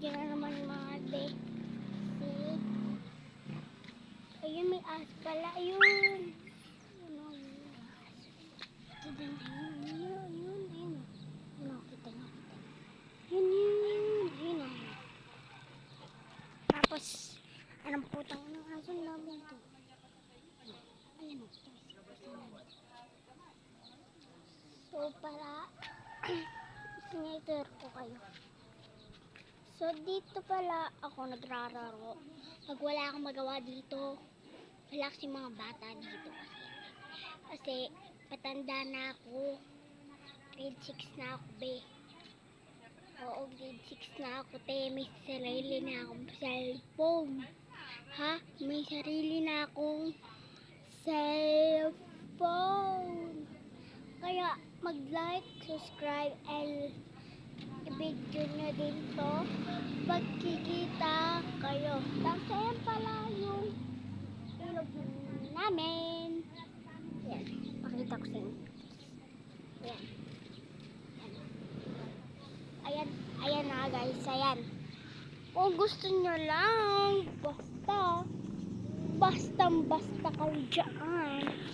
Yan na naman mga de. See? Ayun, may as pala. Ayun. Ayun, ayun. Ayun, kita nyo. Yun. Ayun. Tapos, anong putang ng aso namin to? Ayan o. So, para singator ko kayo. So, dito pala ako nagrararo. Pag wala akong magawa dito, wala kasi mga bata dito kasi patanda na ako. Grade 6 na ako, be. Oo, grade 6 na ako, te. May sarili na akong cellphone. Ha? May sarili na akong cellphone. Kaya, mag-like, subscribe, and i-video nyo din to. Pagkikita kayo. Tapos ayan pala yung ilog namin. Ayan, pakita ko sa inyo. Ayan na guys, ayan. Kung gusto nyo lang, basta kayo dyan.